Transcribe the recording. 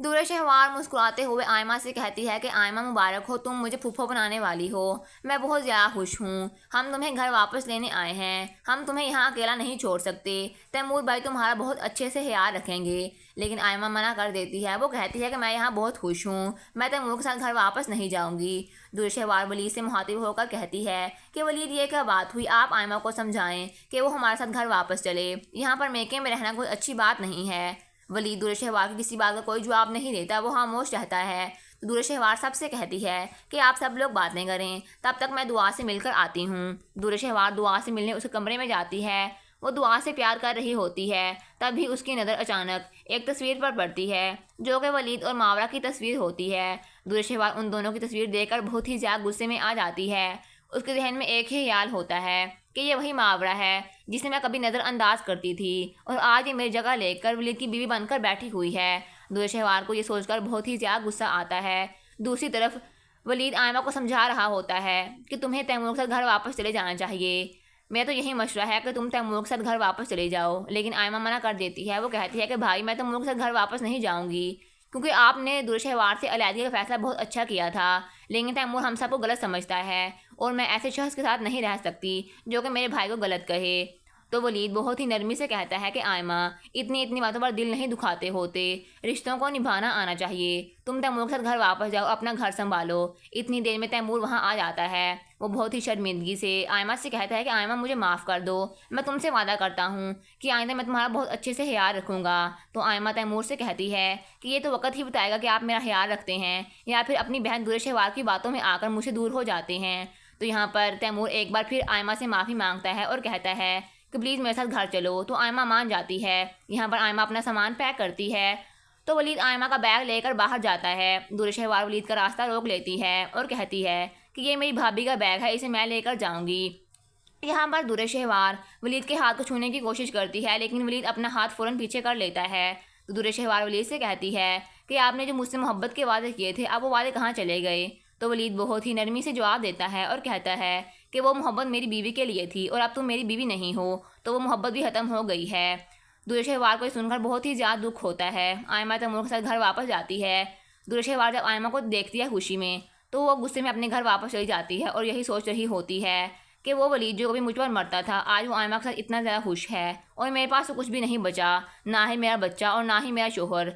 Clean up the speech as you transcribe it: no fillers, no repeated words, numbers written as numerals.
دور شہوار مسکراتے ہوئے آئمہ سے کہتی ہے کہ آئمہ مبارک ہو، تم مجھے پھوپھو بنانے والی ہو، میں بہت زیادہ خوش ہوں، ہم تمہیں گھر واپس لینے آئے ہیں، ہم تمہیں یہاں اکیلا نہیں چھوڑ سکتے، تیمور بھائی تمہارا بہت اچھے سے خیال رکھیں گے۔ لیکن آئمہ منع کر دیتی ہے، وہ کہتی ہے کہ میں یہاں بہت خوش ہوں، میں تیمور کے ساتھ گھر واپس نہیں جاؤں گی۔ دور شہوار ولید سے مخاطب ہو کر کہتی ہے کہ ولید یہ کیا بات ہوئی، آپ آئمہ کو سمجھائیں کہ وہ ہمارے ساتھ گھر واپس چلے، یہاں پر میکے میں رہنا کوئی اچھی بات نہیں ہے۔ ولید دور شہوار کی کسی بات کا کوئی جواب نہیں دیتا، وہ خاموش رہتا ہے۔ دور شہوار سب سے کہتی ہے کہ آپ سب لوگ باتیں کریں، تب تک میں دعا سے مل کر آتی ہوں۔ دور شہوار دعا سے ملنے اس کمرے میں جاتی ہے، وہ دعا سے پیار کر رہی ہوتی ہے، تبھی اس کی نظر اچانک ایک تصویر پر پڑتی ہے جو کہ ولید اور ماورا کی تصویر ہوتی ہے۔ دور شہوار ان دونوں کی تصویر دیکھ کر بہت ہی زیادہ غصے میں آ جاتی ہے۔ اس کے ذہن میں ایک ہی خیال ہوتا ہے کہ یہ وہی ماورا ہے جسے میں کبھی نظر انداز کرتی تھی، اور آج یہ میری جگہ لے کر ولید کی بیوی بن کر بیٹھی ہوئی ہے۔ دور شہوار کو یہ سوچ کر بہت ہی زیادہ غصہ آتا ہے۔ دوسری طرف ولید آئمہ کو سمجھا رہا ہوتا ہے کہ تمہیں تیمور کے ساتھ گھر واپس چلے جانا چاہیے، میرا تو یہی مشورہ ہے کہ تم تیمور کے ساتھ گھر واپس چلے جاؤ۔ لیکن آئمہ منع کر دیتی ہے، وہ کہتی ہے کہ بھائی میں تیمور کے ساتھ گھر واپس نہیں جاؤں گی، کیونکہ آپ نے دور شہوار سے علیحدگی کا فیصلہ بہت اچھا کیا تھا، لیکن تیمور ہم سب کو غلط سمجھتا ہے اور میں ایسے شخص کے ساتھ نہیں رہ سکتی جو کہ میرے بھائی کو غلط کہے۔ تو ولید بہت ہی نرمی سے کہتا ہے کہ آئمہ اتنی باتوں پر دل نہیں دکھاتے ہوتے، رشتوں کو نبھانا آنا چاہیے، تم تیمور کے ساتھ گھر واپس جاؤ، اپنا گھر سنبھالو۔ اتنی دیر میں تیمور وہاں آ جاتا ہے، وہ بہت ہی شرمندگی سے آئمہ سے کہتا ہے کہ آئمہ مجھے معاف کر دو، میں تم سے وعدہ کرتا ہوں کہ آئندہ میں تمہارا بہت اچھے سے خیال رکھوں گا۔ تو آئمہ تیمور سے کہتی ہے کہ یہ تو وقت ہی بتائے گا کہ آپ میرا خیال رکھتے ہیں یا پھر اپنی بہن دور شہوار کی باتوں میں آ کر مجھ سے دور ہو جاتے ہیں۔ تو یہاں پر تیمور ایک بار پھر آئمہ سے معافی مانگتا ہے اور کہتا ہے کہ پلیز میرے ساتھ گھر چلو، تو آئمہ مان جاتی ہے۔ یہاں پر آئمہ اپنا سامان پیک کرتی ہے، تو ولید آئمہ کا بیگ لے کر باہر جاتا ہے۔ دور شہوار ولید کا راستہ روک لیتی ہے اور کہتی ہے کہ یہ میری بھابھی کا بیگ ہے، اسے میں لے کر جاؤں گی۔ یہاں پر دور شہوار ولید کے ہاتھ کو چھونے کی کوشش کرتی ہے، لیکن ولید اپنا ہاتھ فوراً پیچھے کر لیتا ہے۔ تو دور شہوار ولید سے کہتی ہے کہ آپ نے جو مجھ سے محبت کے وعدے کیے تھے، اب وہ وعدے کہاں چلے گئے؟ تو ولید بہت ہی نرمی سے جواب دیتا ہے اور کہتا ہے کہ وہ محبت میری بیوی کے لیے تھی، اور اب تم میری بیوی نہیں ہو تو وہ محبت بھی ختم ہو گئی ہے۔ دور شہوار کو یہ سن کر بہت ہی زیادہ دکھ ہوتا ہے۔ آئمہ تیمور کے ساتھ گھر واپس جاتی ہے۔ دور شہوار جب آئمہ کو دیکھتی ہے خوشی میں، تو وہ غصے میں اپنے گھر واپس چلی جاتی ہے اور یہی سوچ رہی ہوتی ہے کہ وہ ولید جو کبھی مجھ پر مرتا تھا، آج وہ آئمہ کے ساتھ اتنا زیادہ خوش ہے، اور میرے پاس تو کچھ بھی نہیں بچا، نہ ہی میرا بچہ اور نہ ہی میرا شوہر۔